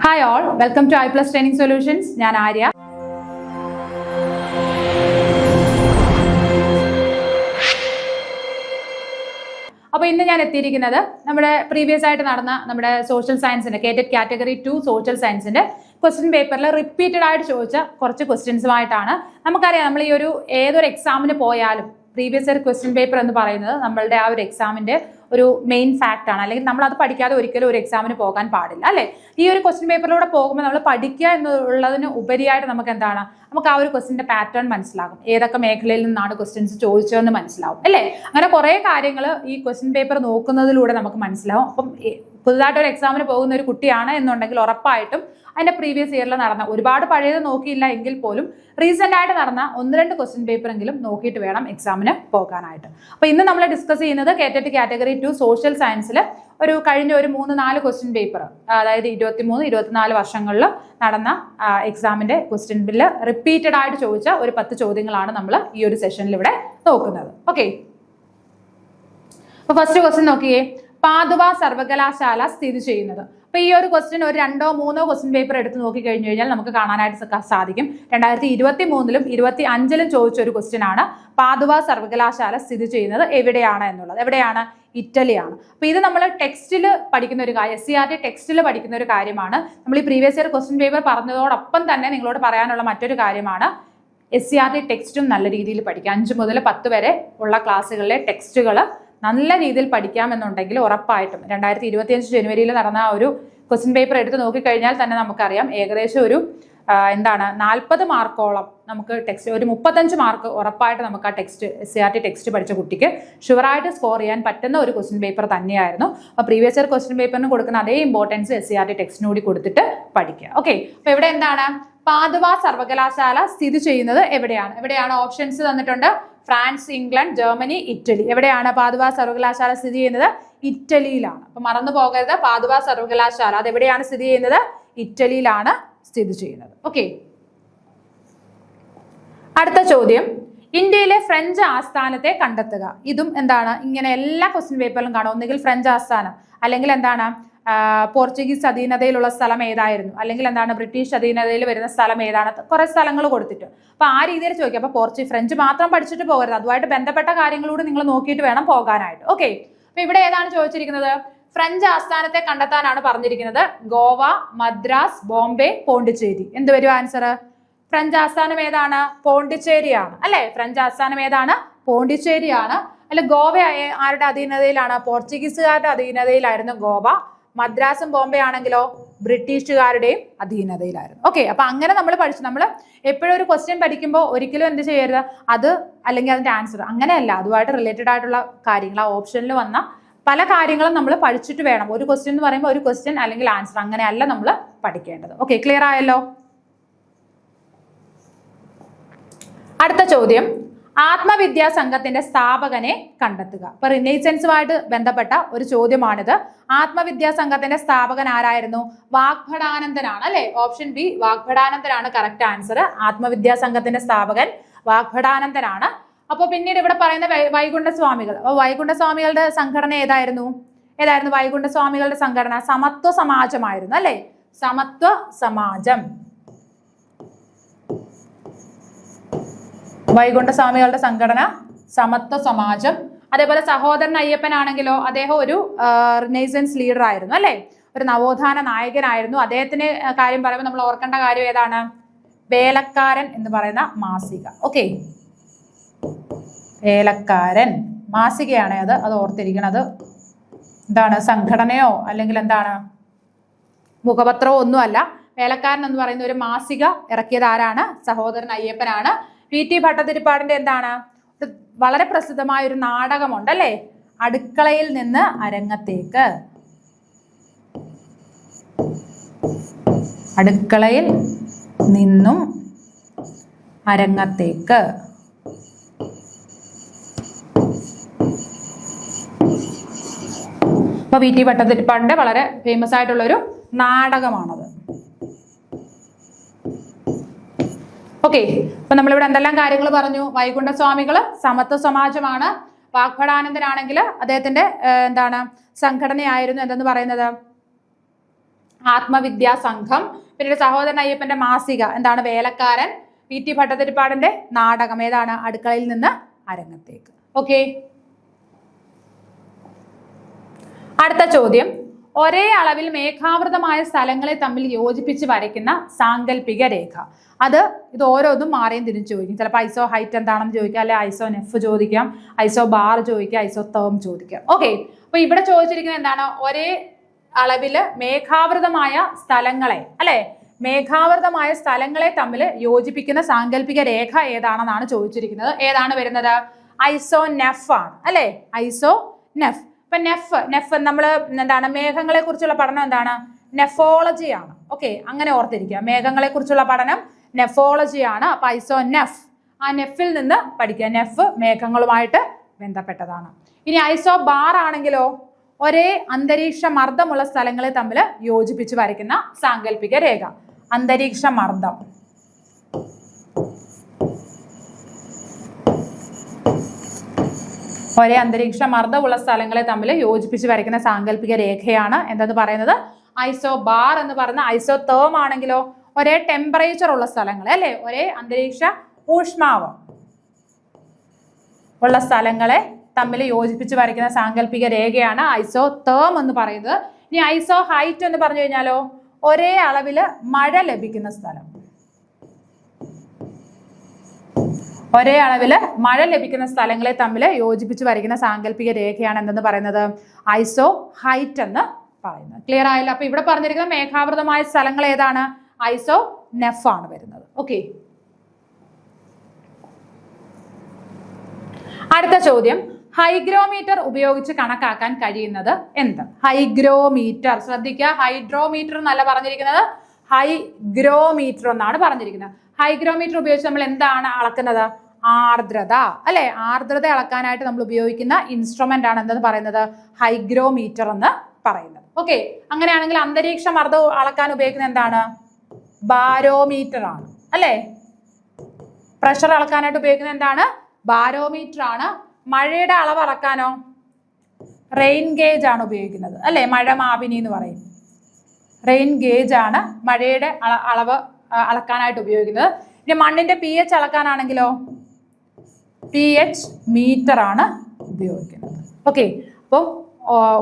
Hi all, welcome to I+ Training Solutions. ഞാൻ ആര്യ. അപ്പോൾ ഇന്ന് ഞാൻ എത്തിയിരിക്കുന്നത് നമ്മുടെ പ്രീവിയസ് ആയിട്ട് നടന്ന നമ്മുടെ സോഷ്യൽ സയൻസിന്റെ കേറ്റഡ് കാറ്റഗറി 2 സോഷ്യൽ സയൻസിന്റെ ക്വസ്റ്റ്യൻ പേപ്പറിൽ റിപ്പീറ്റഡ് ആയിട്ട് ചോദിച്ച കുറച്ച് ക്വസ്റ്റ്യൻസുമായിട്ടാണ്. നമുക്കറിയാം, നമ്മൾ ഈ ഏതൊരു എക്സാമിന് പോയാലും പ്രീവിയസ് ഇയർ ക്വസ്റ്റ്യൻ പേപ്പർ എന്ന് പറയുന്നത് നമ്മളുടെ ആ ഒരു എക്സാമിന്റെ ഒരു മെയിൻ ഫാക്ട് ആണ്. അല്ലെങ്കിൽ നമ്മൾ അത് പഠിക്കാതെ ഒരിക്കലും ഒരു എക്സാമിന് പോകാൻ പാടില്ല, അല്ലെ? ഈ ഒരു ക്വസ്റ്റ്യൻ പേപ്പറിലൂടെ പോകുമ്പോൾ നമ്മൾ പഠിക്കുക എന്നുള്ളതിന് ഉപരിയായിട്ട് നമുക്ക് എന്താണ്, നമുക്ക് ആ ഒരു ക്വസ്റ്റ്യൻ്റെ പാറ്റേൺ മനസ്സിലാകും. ഏതൊക്കെ മേഖലയിൽ നിന്നാണ് ക്വസ്റ്റ്യൻസ് ചോദിച്ചതെന്ന് മനസ്സിലാവും, അല്ലേ? അങ്ങനെ കുറേ കാര്യങ്ങൾ ഈ ക്വസ്റ്റ്യൻ പേപ്പർ നോക്കുന്നതിലൂടെ നമുക്ക് മനസ്സിലാവും. അപ്പം പുതുതായിട്ട് ഒരു എക്സാമിന് പോകുന്ന ഒരു കുട്ടിയാണ് എന്നുണ്ടെങ്കിൽ ഉറപ്പായിട്ടും അതിന്റെ പ്രീവിയസ് ഇയറിൽ നടന്ന, ഒരുപാട് പഴയത് നോക്കിയില്ല എങ്കിൽ പോലും റീസെന്റ് ആയിട്ട് നടന്ന 1-2 ക്വസ്റ്റ്യൻ പേപ്പറെങ്കിലും നോക്കിയിട്ട് വേണം എക്സാമിന് പോകാനായിട്ട്. അപ്പൊ ഇന്ന് നമ്മൾ ഡിസ്കസ് ചെയ്യുന്നത് കേറ്റഡ് കാറ്റഗറി 2 സോഷ്യൽ സയൻസിൽ കഴിഞ്ഞ ഒരു 3-4 ക്വസ്റ്റ്യൻ പേപ്പർ, അതായത് 23-24 വർഷങ്ങളിൽ നടന്ന എക്സാമിന്റെ ക്വസ്റ്റ്യൻ ബില്ല് റിപ്പീറ്റഡ് ആയിട്ട് ചോദിച്ച ഒരു 10 ചോദ്യങ്ങളാണ് നമ്മൾ ഈ ഒരു സെഷനിൽ ഇവിടെ നോക്കുന്നത്. ഓക്കെ, അപ്പൊ ഫസ്റ്റ് ക്വസ്റ്റ്യൻ നോക്കിയേ. പാതുവ സർവകലാശാല സ്ഥിതി ചെയ്യുന്നത്. അപ്പൊ ഈ ഒരു ക്വസ്റ്റ്യൻ ഒരു 2-3 ക്വസ്റ്റ്യൻ പേപ്പർ എടുത്ത് നോക്കി കഴിഞ്ഞു കഴിഞ്ഞാൽ നമുക്ക് കാണാനായിട്ട് സാധിക്കും. 2023-ലും 2025-ലും ചോദിച്ച ഒരു ക്വസ്റ്റ്യൻ ആണ് പാതുവ സർവകലാശാല സ്ഥിതി ചെയ്യുന്നത് എവിടെയാണ് എന്നുള്ളത്. എവിടെയാണ്? ഇറ്റലിയാണ്. അപ്പൊ ഇത് നമ്മൾ ടെക്സ്റ്റിൽ പഠിക്കുന്ന ഒരു കാര്യം, SCERT ടെക്സ്റ്റിൽ പഠിക്കുന്ന ഒരു കാര്യമാണ്. നമ്മൾ ഈ പ്രീവിയസ് ഇയർ ക്വസ്റ്റ്യൻ പേപ്പർ പറഞ്ഞതോടൊപ്പം തന്നെ നിങ്ങളോട് പറയാനുള്ള മറ്റൊരു കാര്യമാണ്, SCERT ടെക്സ്റ്റും നല്ല രീതിയിൽ പഠിക്കുക. 5 മുതൽ 10 വരെ ഉള്ള ക്ലാസ്സുകളിലെ ടെക്സ്റ്റുകൾ നല്ല രീതിയിൽ പഠിക്കാമെന്നുണ്ടെങ്കിൽ ഉറപ്പായിട്ടും 2025 ജനുവരിയിൽ നടന്ന ഒരു ക്വസ്റ്റ്യൻ പേപ്പർ എടുത്ത് നോക്കിക്കഴിഞ്ഞാൽ തന്നെ നമുക്കറിയാം, ഏകദേശം ഒരു 40 മാർക്കോളം നമുക്ക് ടെക്സ്റ്റ്, ഒരു 35 മാർക്ക് ഉറപ്പായിട്ട് നമുക്ക് ആ ടെക്സ്റ്റ്, SCERT ടെക്സ്റ്റ് പഠിച്ച കുട്ടിക്ക് ഷുവറായിട്ട് സ്കോർ ചെയ്യാൻ പറ്റുന്ന ഒരു ക്വസ്റ്റ്യൻ പേപ്പർ തന്നെയായിരുന്നു. അപ്പോൾ പ്രീവിയസ് ഇയർ ക്വസ്റ്റ്യൻ പേപ്പറിന് കൊടുക്കുന്ന അതേ ഇമ്പോർട്ടൻസ് SCERT ടെക്സ്റ്റിന് കൂടി കൊടുത്തിട്ട് പഠിക്കുക. ഓക്കെ, അപ്പോൾ ഇവിടെ എന്താണ്, പാതുവ സർവകലാശാല സ്ഥിതി ചെയ്യുന്നത് എവിടെയാണ്? എവിടെയാണ്? ഓപ്ഷൻസ് തന്നിട്ടുണ്ട്. France, England, Germany, Italy. എവിടെയാണ് പാതുവ സർവകലാശാല സ്ഥിതി ചെയ്യുന്നത്? ഇറ്റലിയിലാണ്. അപ്പൊ മറന്നു പോകരുത്, പാതുവ സർവകലാശാല അതെവിടെയാണ് സ്ഥിതി ചെയ്യുന്നത്? ഇറ്റലിയിലാണ് സ്ഥിതി ചെയ്യുന്നത്. ഓക്കെ, അടുത്ത ചോദ്യം, ഇന്ത്യയിലെ ഫ്രഞ്ച് ആസ്ഥാനത്തെ കണ്ടെത്തുക. ഇതും എന്താണ്, ഇങ്ങനെ എല്ലാ ക്വസ്റ്റ്യൻ പേപ്പറിലും കാണും. ഒന്നുകിൽ ഫ്രഞ്ച് ആസ്ഥാനം, അല്ലെങ്കിൽ എന്താണ്, പോർച്ചുഗീസ് അധീനതയിലുള്ള സ്ഥലം ഏതായിരുന്നു, അല്ലെങ്കിൽ എന്താണ്, ബ്രിട്ടീഷ് അധീനതയിൽ വരുന്ന സ്ഥലം ഏതാണ്, കുറെ സ്ഥലങ്ങൾ കൊടുത്തിട്ട്. അപ്പൊ ആ രീതിയിൽ ചോദിക്കാം. അപ്പൊ ഫ്രഞ്ച് മാത്രം പഠിച്ചിട്ട് പോകരുത്, അതുമായിട്ട് ബന്ധപ്പെട്ട കാര്യങ്ങളൂടെ നിങ്ങൾ നോക്കിയിട്ട് വേണം പോകാനായിട്ട്. ഓക്കെ, അപ്പൊ ഇവിടെ ഏതാണ് ചോദിച്ചിരിക്കുന്നത്? ഫ്രഞ്ച് ആസ്ഥാനത്തെ കണ്ടെത്താനാണ് പറഞ്ഞിരിക്കുന്നത്. ഗോവ, മദ്രാസ്, ബോംബെ, പോണ്ടിച്ചേരി. എന്ത് വരും ആൻസർ? ഫ്രഞ്ച് ആസ്ഥാനം ഏതാണ്? പോണ്ടിച്ചേരിയാണ്, അല്ലെ? ഫ്രഞ്ച് ആസ്ഥാനം ഏതാണ്? പോണ്ടിച്ചേരിയാണ്. അല്ല, ഗോവ ആരുടെ അധീനതയിലാണ്? പോർച്ചുഗീസുകാരുടെ അധീനതയിലായിരുന്നു ഗോവ. മദ്രാസും ബോംബെ ആണെങ്കിലോ ബ്രിട്ടീഷുകാരുടെയും അധീനതയിലായിരുന്നു. ഓക്കെ, അപ്പൊ അങ്ങനെ നമ്മൾ പഠിച്ചു. നമ്മൾ എപ്പോഴും ഒരു ക്വസ്റ്റ്യൻ പഠിക്കുമ്പോൾ ഒരിക്കലും എന്ത് ചെയ്യരുത്, അത് അല്ലെങ്കിൽ അതിന്റെ ആൻസർ അങ്ങനെയല്ല, അതുമായിട്ട് റിലേറ്റഡ് ആയിട്ടുള്ള കാര്യങ്ങൾ, ആ ഓപ്ഷനിൽ വന്ന പല കാര്യങ്ങളും നമ്മൾ പഠിച്ചിട്ട് വേണം. ഒരു ക്വസ്റ്റ്യൻ എന്ന് പറയുമ്പോൾ ഒരു ക്വസ്റ്റ്യൻ അല്ലെങ്കിൽ ആൻസർ, അങ്ങനെയല്ല നമ്മൾ പഠിക്കേണ്ടത്. ഓക്കെ, ക്ലിയർ ആയല്ലോ? അടുത്ത ചോദ്യം, ആത്മവിദ്യാ സംഘത്തിന്റെ സ്ഥാപകനെ കണ്ടെത്തുക. അപ്പൊ റിനൈസൻസുമായിട്ട് ബന്ധപ്പെട്ട ഒരു ചോദ്യമാണിത്. ആത്മവിദ്യാ സംഘത്തിന്റെ സ്ഥാപകൻ ആരായിരുന്നു? വാഗ്ഭടാനന്ദനാണ്, അല്ലെ? ഓപ്ഷൻ ബി, വാഗ്ഭടാനന്ദനാണ് കറക്റ്റ് ആൻസർ. ആത്മവിദ്യാ സംഘത്തിന്റെ സ്ഥാപകൻ വാഗ്ഭടാനന്ദനാണ്. അപ്പൊ പിന്നീട് ഇവിടെ പറയുന്ന വൈകുണ്ഠസ്വാമികൾ. അപ്പൊ വൈകുണ്ഠസ്വാമികളുടെ സംഘടന ഏതായിരുന്നു? വൈകുണ്ഠസ്വാമികളുടെ സംഘടന സമത്വ സമാജമായിരുന്നു, അല്ലെ? സമത്വ സമാജം. വൈകുണ്ഠസ്വാമികളുടെ സംഘടന സമത്വ സമാജം. അതേപോലെ സഹോദരൻ അയ്യപ്പൻ ആണെങ്കിലോ അദ്ദേഹം ഒരു റിനൈസൻസ് ലീഡർ ആയിരുന്നു, അല്ലെ? ഒരു നവോത്ഥാന നായകനായിരുന്നു. അദ്ദേഹത്തിന് കാര്യം പറയുമ്പോൾ നമ്മൾ ഓർക്കേണ്ട കാര്യം ഏതാണ്? വേലക്കാരൻ എന്ന് പറയുന്ന മാസിക. ഓക്കെ, വേലക്കാരൻ മാസികയാണ് അത് ഓർത്തിരിക്കണത്. എന്താണ്, സംഘടനയോ അല്ലെങ്കിൽ എന്താണ് മുഖപത്രമോ ഒന്നുമല്ല. വേലക്കാരൻ എന്ന് പറയുന്ന ഒരു മാസിക ഇറക്കിയത് ആരാണ്? സഹോദരൻ അയ്യപ്പനാണ്. PT ഭട്ടതിരിപ്പാടിന്റെ എന്താണ്, വളരെ പ്രസിദ്ധമായ ഒരു നാടകമുണ്ട്, അല്ലെ? അടുക്കളയിൽ നിന്ന് അരങ്ങത്തേക്ക്. അടുക്കളയിൽ നിന്നും അരങ്ങത്തേക്ക്. അപ്പൊ PT ഭട്ടതിരിപ്പാടിന്റെ വളരെ ഫേമസ് ആയിട്ടുള്ളൊരു നാടകമാണത്. ഓക്കെ, അപ്പൊ നമ്മളിവിടെ എന്തെല്ലാം കാര്യങ്ങൾ പറഞ്ഞു? വൈകുണ്ഠസ്വാമികള് സമത്വ സമാജമാണ്. വാഗ്ഭടാനന്ദനാണെങ്കിൽ അദ്ദേഹത്തിന്റെ എന്താണ് സംഘടനയായിരുന്നു എന്തെന്ന് പറയുന്നത്? ആത്മവിദ്യാ സംഘം, പിന്നീട് സഹോദരൻ അയ്യപ്പന്റെ മാസിക എന്താണ് വേലക്കാരൻ, PT ഭട്ടതിരിപ്പാടിന്റെ നാടകം ഏതാണ് അടുക്കളയിൽ നിന്ന് അരങ്ങത്തേക്ക്. ഓക്കെ, അടുത്ത ചോദ്യം, ഒരേ അളവിൽ മേഘാവൃതമായ സ്ഥലങ്ങളെ തമ്മിൽ യോജിപ്പിച്ച് വരയ്ക്കുന്ന സാങ്കല്പിക രേഖ. ഇത് ഓരോന്നും മാറിയും തിരിച്ചു ചോദിക്കും. ചിലപ്പോൾ ഐസോ ഹൈറ്റ് എന്താണെന്ന് ചോദിക്കാം, അല്ലെ ഐസോ നെഫ് ചോദിക്കാം, ഐസോ ബാർ ചോദിക്കാം, ഐസോ തേം ചോദിക്കാം. ഓക്കെ, അപ്പൊ ഇവിടെ ചോദിച്ചിരിക്കുന്നത് എന്താണ്? ഒരേ അളവില് മേഘാവൃതമായ സ്ഥലങ്ങളെ അല്ലെ മേഘാവൃതമായ സ്ഥലങ്ങളെ തമ്മിൽ യോജിപ്പിക്കുന്ന സാങ്കല്പിക രേഖ ഏതാണെന്നാണ് ചോദിച്ചിരിക്കുന്നത്. ഏതാണ് വരുന്നത്? ഐസോ നെഫ് ആണ് അല്ലെ, ഐസോ നെഫ്. ഇപ്പൊ നെഫ് നമ്മൾ എന്താണ് മേഘങ്ങളെ കുറിച്ചുള്ള പഠനം എന്താണ്? നെഫോളജി ആണ്. ഓക്കെ, അങ്ങനെ ഓർത്തിരിക്കുക. മേഘങ്ങളെ കുറിച്ചുള്ള പഠനം നെഫോളജി ആണ്. അപ്പൊ ഐസോ നെഫ്, ആ നെഫിൽ നിന്ന് പഠിക്കുക. നെഫ് മേഘങ്ങളുമായിട്ട് ബന്ധപ്പെട്ടതാണ്. ഇനി ഐസോ ബാർ ആണെങ്കിലോ ഒരേ അന്തരീക്ഷ മർദ്ദമുള്ള സ്ഥലങ്ങളെ തമ്മിൽ യോജിപ്പിച്ച് വരയ്ക്കുന്ന സാങ്കല്പിക രേഖ. അന്തരീക്ഷ മർദ്ദം, ഒരേ അന്തരീക്ഷ മർദ്ദമുള്ള സ്ഥലങ്ങളെ തമ്മിൽ യോജിപ്പിച്ച് വരയ്ക്കുന്ന സാങ്കല്പിക രേഖയാണ് എന്തെന്ന് പറയുന്നത്? ഐസോ ബാർ എന്ന് പറയുന്ന. ഐസോ തേം ആണെങ്കിലോ ഒരേ ടെമ്പറേച്ചർ ഉള്ള സ്ഥലങ്ങൾ അല്ലെ, ഒരേ അന്തരീക്ഷ ഊഷ്മാവ് ഉള്ള സ്ഥലങ്ങളെ തമ്മിൽ യോജിപ്പിച്ച് വരയ്ക്കുന്ന സാങ്കല്പിക രേഖയാണ് ഐസോ തേം എന്ന് പറയുന്നത്. ഇനി ഐസോ ഹൈറ്റ് എന്ന് പറഞ്ഞു കഴിഞ്ഞാലോ ഒരേ അളവില് മഴ ലഭിക്കുന്ന സ്ഥലം. ഒരേ അളവില് മഴ ലഭിക്കുന്ന സ്ഥലങ്ങളെ തമ്മിൽ യോജിപ്പിച്ച് വരയ്ക്കുന്ന സാങ്കല്പിക രേഖയാണ് എന്തെന്ന് പറയുന്നത്? ഐസോ ഹൈറ്റ് എന്ന് പറയുന്നത്. ക്ലിയർ ആയല്ലോ? അപ്പൊ ഇവിടെ പറഞ്ഞിരിക്കുന്ന മേഘാവൃതമായ സ്ഥലങ്ങൾ ഏതാണ്? ഐസോ നെഫ് ആണ് വരുന്നത്. ഓക്കെ, അടുത്ത ചോദ്യം, ഹൈഗ്രോമീറ്റർ ഉപയോഗിച്ച് കണക്കാക്കാൻ കഴിയുന്നത് എന്ത്? ഹൈഗ്രോമീറ്റർ, ശ്രദ്ധിക്കുക, ഹൈഡ്രോമീറ്റർ എന്നല്ല പറഞ്ഞിരിക്കുന്നത്, ഹൈഗ്രോമീറ്റർ എന്നാണ് പറഞ്ഞിരിക്കുന്നത്. ഹൈഗ്രോമീറ്റർ ഉപയോഗിച്ച് നമ്മൾ എന്താണ് അളക്കുന്നത്? ആർദ്രത അല്ലെ, ആർദ്രത അളക്കാനായിട്ട് നമ്മൾ ഉപയോഗിക്കുന്ന ഇൻസ്ട്രുമെന്റ് ആണ് എന്തെന്ന് പറയുന്നത്? ഹൈഗ്രോമീറ്റർ എന്ന് പറയുന്നത്. ഓക്കെ, അങ്ങനെയാണെങ്കിൽ അന്തരീക്ഷ മർദ്ദം അളക്കാൻ ഉപയോഗിക്കുന്നത് എന്താണ്? ബാരോമീറ്റർ ആണ് അല്ലെ. പ്രഷർ അളക്കാനായിട്ട് ഉപയോഗിക്കുന്നത് എന്താണ്? ബാരോമീറ്റർ ആണ്. മഴയുടെ അളവ് അളക്കാനോ റെയിൻ ഗേജ് ആണ് ഉപയോഗിക്കുന്നത് അല്ലെ, മഴ മാപിനി എന്ന് പറയും. റെയിൻ ഗേജ് ആണ് മഴയുടെ അളവ് അളക്കാനായിട്ട് ഉപയോഗിക്കുന്നത്. ഇനി മണ്ണിന്റെ pH അളക്കാനാണെങ്കിലോ pH മീറ്റർ ആണ് ഉപയോഗിക്കുന്നത്. ഓക്കെ, അപ്പം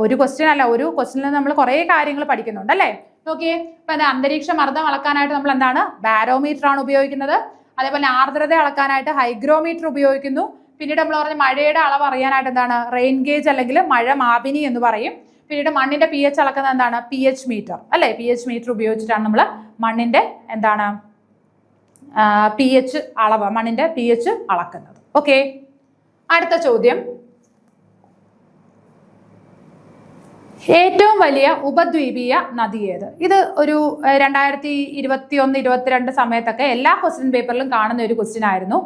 ഒരു ക്വസ്റ്റ്യൻ അല്ല, ഒരു ക്വസ്റ്റ്യനിൽ നമ്മൾ കുറെ കാര്യങ്ങൾ പഠിക്കുന്നുണ്ട് അല്ലേ. നോക്കിയേ, ഇപ്പൊ അന്തരീക്ഷ മർദ്ദം അളക്കാനായിട്ട് നമ്മൾ എന്താണ്? ബാരോമീറ്റർ ആണ് ഉപയോഗിക്കുന്നത്. അതേപോലെ ആർദ്രത അളക്കാനായിട്ട് ഹൈഗ്രോമീറ്റർ ഉപയോഗിക്കുന്നു. പിന്നീട് നമ്മൾ പറഞ്ഞ മഴയുടെ അളവ് അറിയാനായിട്ട് എന്താണ്? റെയിൻ ഗേജ് അല്ലെങ്കിൽ മഴ മാപിനി എന്ന് പറയും. പിന്നീട് മണ്ണിന്റെ pH അളക്കുന്നത് എന്താണ്? pH മീറ്റർ അല്ലെ. pH മീറ്റർ ഉപയോഗിച്ചിട്ടാണ് നമ്മൾ മണ്ണിന്റെ എന്താണ് pH അളവ്, മണ്ണിന്റെ pH അളക്കുന്നത്. ഓക്കെ, അടുത്ത ചോദ്യം, ഏറ്റവും വലിയ ഉപദ്വീപീയ നദി ഏത്? ഇത് ഒരു 2021-22 സമയത്തൊക്കെ എല്ലാ ക്വസ്റ്റ്യൻ പേപ്പറിലും കാണുന്ന ഒരു ക്വസ്റ്റ്യൻ ആയിരുന്നു.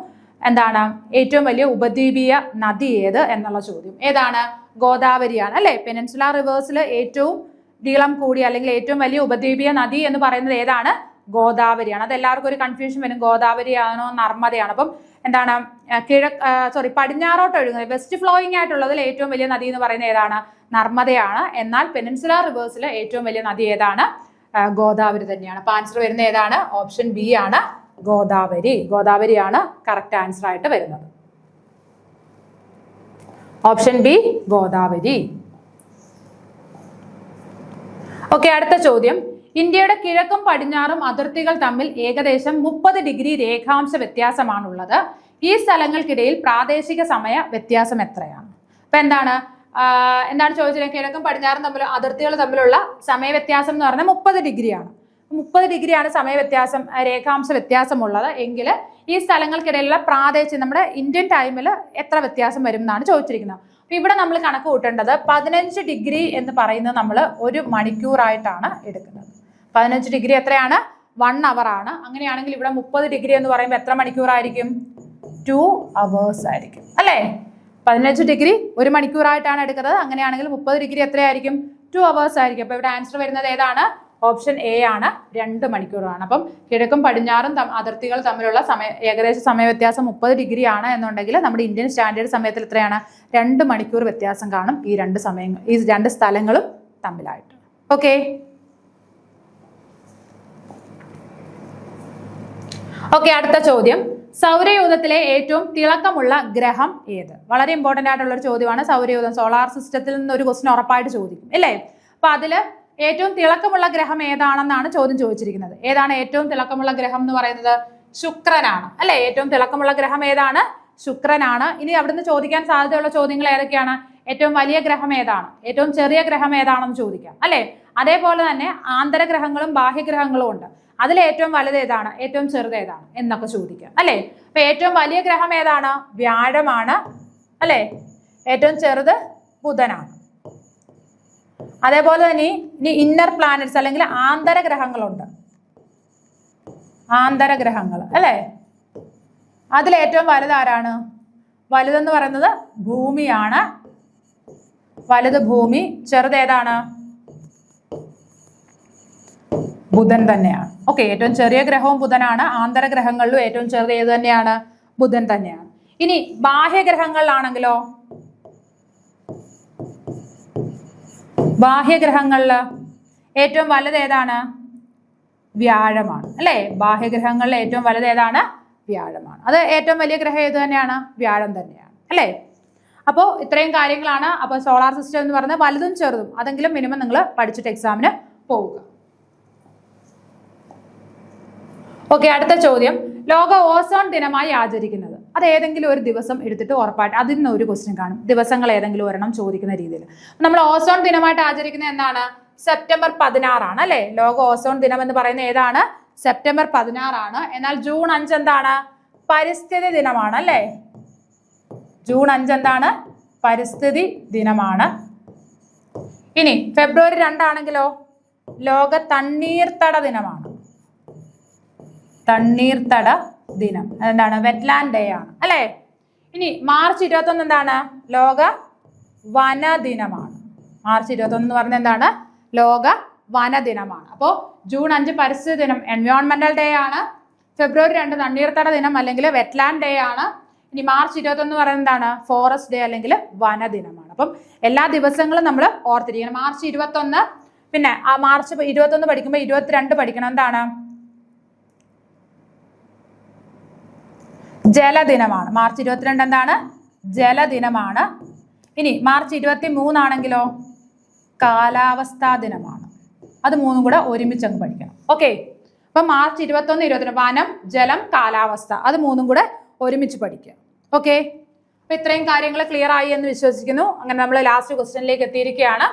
എന്താണ് ഏറ്റവും വലിയ ഉപദ്വീപീയ നദി ഏത് എന്നുള്ള ചോദ്യം. ഏതാണ്? ഗോദാവരിയാണ് അല്ലെ. പെനിൻസുലാർ റിവേഴ്സിൽ ഏറ്റവും നീളം കൂടിയ അല്ലെങ്കിൽ ഏറ്റവും വലിയ ഉപദ്വീപീയ നദി എന്ന് പറയുന്നത് ഏതാണ്? ഗോദാവരിയാണ്. അത് എല്ലാവർക്കും ഒരു കൺഫ്യൂഷൻ വരും, ഗോദാവരിയാണോ നർമ്മദയാണോ. അപ്പം എന്താണ് പടിഞ്ഞാറോട്ട് ഒഴുകുന്നത് വെസ്റ്റ് ഫ്ലോയിങ് ആയിട്ടുള്ളതിൽ ഏറ്റവും വലിയ നദി എന്ന് പറയുന്നത് ഏതാണ്? നർമ്മദയാണ്. എന്നാൽ പെനിൻസുലാർ റിവേഴ്സിൽ ഏറ്റവും വലിയ നദി ഏതാണ്? ഗോദാവരി തന്നെയാണ്. അപ്പൊ ആൻസർ വരുന്നത് ഏതാണ്? ഓപ്ഷൻ ബി ആണ്, ഗോദാവരി. ഗോദാവരിയാണ് കറക്റ്റ് ആൻസർ ആയിട്ട് വരുന്നത്. Option B Godavari. ഓക്കെ, അടുത്ത ചോദ്യം, ഇന്ത്യയുടെ കിഴക്കും പടിഞ്ഞാറും അതിർത്തികൾ തമ്മിൽ ഏകദേശം 30 ഡിഗ്രി രേഖാംശ വ്യത്യാസമാണുള്ളത്. ഈ സ്ഥലങ്ങൾക്കിടയിൽ പ്രാദേശിക സമയ വ്യത്യാസം എത്രയാണ്? അപ്പൊ എന്താണ് ചോദിച്ചിട്ടുണ്ടെങ്കിൽ കിഴക്കും പടിഞ്ഞാറും തമ്മിൽ അതിർത്തികൾ തമ്മിലുള്ള സമയ വ്യത്യാസം എന്ന് പറഞ്ഞാൽ 30 ഡിഗ്രിയാണ്. 30 ഡിഗ്രിയാണ് സമയ വ്യത്യാസം, രേഖാംശ വ്യത്യാസമുള്ളത്. എങ്കിൽ ഈ സ്ഥലങ്ങൾക്കിടയിലുള്ള പ്രാദേശിക നമ്മുടെ ഇന്ത്യൻ ടൈമിൽ എത്ര വ്യത്യാസം വരും എന്നാണ് ചോദിച്ചിരിക്കുന്നത്. അപ്പൊ ഇവിടെ നമ്മൾ കണക്ക് കൂട്ടേണ്ടത് 15 ഡിഗ്രി എന്ന് പറയുന്നത് നമ്മൾ 1 മണിക്കൂറായിട്ടാണ് എടുക്കുന്നത്. 15 ഡിഗ്രി എത്രയാണ്? 1 അവർ ആണ്. അങ്ങനെയാണെങ്കിൽ ഇവിടെ 30 ഡിഗ്രി എന്ന് പറയുമ്പോൾ എത്ര മണിക്കൂറായിരിക്കും? 2 അവേഴ്സ് ആയിരിക്കും അല്ലേ. 15 ഡിഗ്രി 1 മണിക്കൂറായിട്ടാണ് എടുക്കുന്നത്. അങ്ങനെയാണെങ്കിൽ 30 ഡിഗ്രി എത്രയായിരിക്കും? 2 അവേഴ്സ് ആയിരിക്കും. അപ്പൊ ഇവിടെ ആൻസർ വരുന്നത് ഏതാണ്? ഓപ്ഷൻ എ ആണ്, 2 മണിക്കൂറാണ്. അപ്പം കിഴക്കും പടിഞ്ഞാറും അതിർത്തികൾ തമ്മിലുള്ള ഏകദേശ സമയ വ്യത്യാസം 30 ഡിഗ്രി ആണ് എന്നുണ്ടെങ്കിൽ നമ്മുടെ ഇന്ത്യൻ സ്റ്റാൻഡേർഡ് സമയത്തിൽ എത്രയാണ്? 2 മണിക്കൂർ വ്യത്യാസം കാണും ഈ രണ്ട് സ്ഥലങ്ങളും തമ്മിലായിട്ട്. ഓക്കെ, ഓക്കെ, അടുത്ത ചോദ്യം. സൗരയൂഥത്തിലെ ഏറ്റവും തിളക്കമുള്ള ഗ്രഹം ഏത്? വളരെ ഇമ്പോർട്ടന്റ് ആയിട്ടുള്ള ഒരു ചോദ്യമാണ്. സൗരയൂഥം, സോളാർ സിസ്റ്റത്തിൽ നിന്ന് ഒരു ക്വസ്റ്റ്യൻ ഉറപ്പായിട്ട് ചോദിക്കും അല്ലേ? അപ്പൊ അതില് ഏറ്റവും തിളക്കമുള്ള ഗ്രഹം ഏതാണെന്നാണ് ചോദ്യം ചോദിച്ചിരിക്കുന്നത്. ഏതാണ് ഏറ്റവും തിളക്കമുള്ള ഗ്രഹം എന്ന് പറയുന്നത്? ശുക്രനാണ് അല്ലെ? ഏറ്റവും തിളക്കമുള്ള ഗ്രഹം ഏതാണ്? ശുക്രനാണ്. ഇനി അവിടുന്ന് ചോദിക്കാൻ സാധ്യതയുള്ള ചോദ്യങ്ങൾ ഏതൊക്കെയാണ്? ഏറ്റവും വലിയ ഗ്രഹം ഏതാണ്? ഏറ്റവും ചെറിയ ഗ്രഹം ഏതാണെന്ന് ചോദിക്കാം അല്ലെ? അതേപോലെ തന്നെ ആന്തരഗ്രഹങ്ങളും ബാഹ്യഗ്രഹങ്ങളും ഉണ്ട്. അതിൽ ഏറ്റവും വലുത് ഏതാണ്? ഏറ്റവും ചെറുത് ഏതാണ് എന്നൊക്കെ ചോദിക്കാം അല്ലെ? അപ്പൊ ഏറ്റവും വലിയ ഗ്രഹം ഏതാണ്? വ്യാഴമാണ് അല്ലെ? ഏറ്റവും ചെറുത് ബുധനാണ്. അതേപോലെ തന്നെ ഇനി ഇന്നർ പ്ലാനറ്റ്സ് അല്ലെങ്കിൽ ആന്തരഗ്രഹങ്ങളുണ്ട്. ആന്തരഗ്രഹങ്ങൾ അല്ലെ? അതിൽ ഏറ്റവും വലുത് ആരാണ്? വലുതെന്ന് പറയുന്നത് ഭൂമിയാണ്. വലുത് ഭൂമി. ചെറുത് ഏതാണ്? ബുധൻ തന്നെയാണ്. ഓക്കെ, ഏറ്റവും ചെറിയ ഗ്രഹവും ബുധനാണ്. ആന്തരഗ്രഹങ്ങളിലും ഏറ്റവും ചെറുത് ഏത് തന്നെയാണ്? ബുധൻ തന്നെയാണ്. ഇനി ബാഹ്യഗ്രഹങ്ങളിലാണെങ്കിലോ? ബാഹ്യഗ്രഹങ്ങളിൽ ഏറ്റവും വലുത് ഏതാണ്? വ്യാഴമാണ് അല്ലെ? ബാഹ്യഗ്രഹങ്ങളിൽ ഏറ്റവും വലുത് ഏതാണ്? വ്യാഴമാണ്. അത് ഏറ്റവും വലിയ ഗ്രഹം ഏത് തന്നെയാണ്? വ്യാഴം തന്നെയാണ് അല്ലെ? അപ്പോൾ ഇത്രയും കാര്യങ്ങളാണ്. അപ്പോൾ സോളാർ സിസ്റ്റം എന്ന് പറയുന്നത് വലുതും ചെറുതും അതെങ്കിലും മിനിമം നിങ്ങൾ പഠിച്ചിട്ട് എക്സാമിന് പോവുക. ഓക്കെ, അടുത്ത ചോദ്യം. ലോക ഓസോൺ ദിനമായി ആചരിക്കുന്നത് അത് ഏതെങ്കിലും ഒരു ദിവസം എടുത്തിട്ട് ഉറപ്പായിട്ട് അതിൽ നിന്ന് ഒരു ക്വസ്റ്റ്യൻ കാണും. ദിവസങ്ങൾ ഏതെങ്കിലും ഒരെണ്ണം ചോദിക്കുന്ന രീതിയിൽ. നമ്മൾ ഓസോൺ ദിനമായിട്ട് ആചരിക്കുന്നത് എന്താണ്? സെപ്റ്റംബർ 16 അല്ലെ? ലോക ഓസോൺ ദിനം എന്ന് പറയുന്നത് ഏതാണ്? സെപ്റ്റംബർ 16. എന്നാൽ ജൂൺ 5 എന്താണ്? പരിസ്ഥിതി ദിനമാണ് അല്ലെ? ജൂൺ 5 എന്താണ്? പരിസ്ഥിതി ദിനമാണ്. ഇനി ഫെബ്രുവരി 2 ആണെങ്കിലോ? ലോക തണ്ണീർത്തട ദിനമാണ്. തണ്ണീർത്തട ദിനം എന്താണ്? വെറ്റ്ലാൻഡ് ഡേ ആണ് അല്ലെ? ഇനി മാർച്ച് 21 എന്താണ്? ലോക വനദിനമാണ്. മാർച്ച് 21 എന്ന് പറഞ്ഞത് എന്താണ്? ലോക വനദിനമാണ്. അപ്പോൾ ജൂൺ 5 പരിസ്ഥിതി ദിനം, എൻവയോൺമെന്റൽ ഡേ ആണ്. ഫെബ്രുവരി 2 തണ്ണീർത്തട ദിനം അല്ലെങ്കിൽ വെറ്റ്ലാൻഡ് ഡേ ആണ്. ഇനി മാർച്ച് 21 എന്ന് പറയുന്നത് എന്താണ്? ഫോറസ്റ്റ് ഡേ അല്ലെങ്കിൽ വനദിനമാണ്. അപ്പം എല്ലാ ദിവസങ്ങളും നമ്മൾ ഓർത്തിരിക്കണം. മാർച്ച് 21, പിന്നെ ആ മാർച്ച് 21 പഠിക്കുമ്പോൾ 22 പഠിക്കണം. എന്താണ്? ജലദിനമാണ്. മാർച്ച് 22 എന്താണ്? ജലദിനമാണ്. ഇനി മാർച്ച് 23 ആണെങ്കിലോ? കാലാവസ്ഥാ ദിനമാണ്. അത് മൂന്നും കൂടെ ഒരുമിച്ച് അങ്ങ് പഠിക്കണം. ഓക്കെ, അപ്പൊ മാർച്ച് 21, 22 വനം, ജലം, കാലാവസ്ഥ അത് മൂന്നും കൂടെ ഒരുമിച്ച് പഠിക്കുക. ഓക്കെ, അപ്പൊ ഇത്രയും കാര്യങ്ങൾ ക്ലിയർ ആയി എന്ന് വിശ്വസിക്കുന്നു. അങ്ങനെ നമ്മൾ ലാസ്റ്റ് ക്വസ്റ്റ്യനിലേക്ക് എത്തിയിരിക്കുകയാണ്.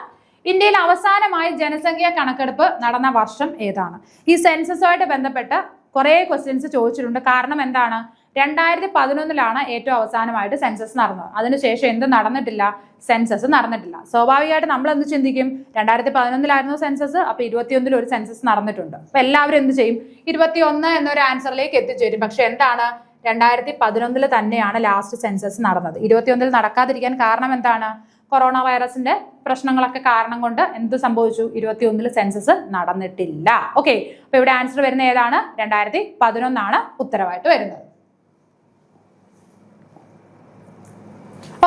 ഇന്ത്യയിൽ അവസാനമായി ജനസംഖ്യാ കണക്കെടുപ്പ് നടന്ന വർഷം ഏതാണ്? ഈ സെൻസസുമായിട്ട് ബന്ധപ്പെട്ട് കുറെ ക്വസ്റ്റ്യൻസ് ചോദിച്ചിട്ടുണ്ട്. കാരണം എന്താണ്? 2011 ഏറ്റവും അവസാനമായിട്ട് സെൻസസ് നടന്നത്. അതിനുശേഷം എന്ത് നടന്നിട്ടില്ല? സെൻസസ് നടന്നിട്ടില്ല. സ്വാഭാവികമായിട്ട് നമ്മൾ എന്ത് ചിന്തിക്കും? 2011 സെൻസസ്, അപ്പൊ 21 ഒരു സെൻസസ് നടന്നിട്ടുണ്ട്. അപ്പൊ എല്ലാവരും എന്ത് ചെയ്യും? 21 എന്നൊരു ആൻസറിലേക്ക് എത്തിച്ചേരും. പക്ഷെ എന്താണ്? 2011 തന്നെയാണ് ലാസ്റ്റ് സെൻസസ് നടന്നത്. 21 നടക്കാതിരിക്കാൻ കാരണം എന്താണ്? കൊറോണ വൈറസിന്റെ പ്രശ്നങ്ങളൊക്കെ കാരണം കൊണ്ട് എന്ത് സംഭവിച്ചു? 21 സെൻസസ് നടന്നിട്ടില്ല. ഓക്കെ, അപ്പൊ ഇവിടെ ആൻസർ വരുന്നത് ഏതാണ്? 2011 ഉത്തരവായിട്ട് വരുന്നത്.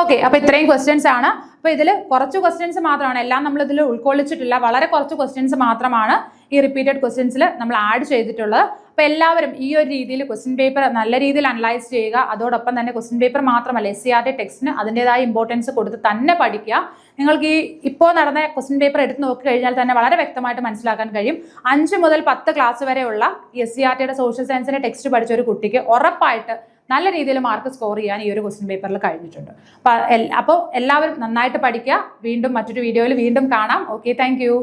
ഓക്കെ, അപ്പൊ ഇത്രയും ക്വസ്റ്റ്യൻസ് ആണ്. അപ്പൊ ഇതിൽ കുറച്ച് ക്വസ്റ്റ്യൻസ് മാത്രമാണ്, എല്ലാം നമ്മൾ ഇതിൽ ഉൾക്കൊള്ളിച്ചിട്ടില്ല. വളരെ കുറച്ച് ക്വസ്റ്റ്യൻസ് മാത്രമാണ് ഈ റിപ്പീറ്റഡ് ക്വസ്റ്റ്യൻസിൽ നമ്മൾ ആഡ് ചെയ്തിട്ടുള്ളത്. അപ്പൊ എല്ലാവരും ഈ ഒരു രീതിയിൽ ക്വസ്റ്റ്യൻ പേപ്പർ നല്ല രീതിയിൽ അനലൈസ് ചെയ്യുക. അതോടൊപ്പം തന്നെ ക്വസ്റ്റ്യൻ പേപ്പർ മാത്രമല്ല, SCERT ടെക്സ്റ്റിന് അതിൻ്റെതായ ഇമ്പോർട്ടൻസ് കൊടുത്ത് തന്നെ പഠിക്കുക. നിങ്ങൾക്ക് ഈ ഇപ്പോൾ നടന്ന ക്വസ്റ്റ്യൻ പേപ്പർ എടുത്ത് നോക്കി കഴിഞ്ഞാൽ തന്നെ വളരെ വ്യക്തമായിട്ട് മനസ്സിലാക്കാൻ കഴിയും. 5 മുതൽ 10 ക്ലാസ് വരെയുള്ള SCERTയുടെ സോഷ്യൽ സയൻസിന്റെ ടെക്സ്റ്റ് പഠിച്ച ഒരു കുട്ടിക്ക് ഉറപ്പായിട്ട് നല്ല രീതിയിൽ മാർക്ക് സ്കോർ ചെയ്യാൻ ഈ ഒരു ക്വസ്റ്റ്യൻ പേപ്പറിൽ കഴിഞ്ഞിട്ടുണ്ട്. അപ്പോൾ എല്ലാവരും നന്നായിട്ട് പഠിക്കുക. വീണ്ടും മറ്റൊരു വീഡിയോയിൽ വീണ്ടും കാണാം. Okay, thank you.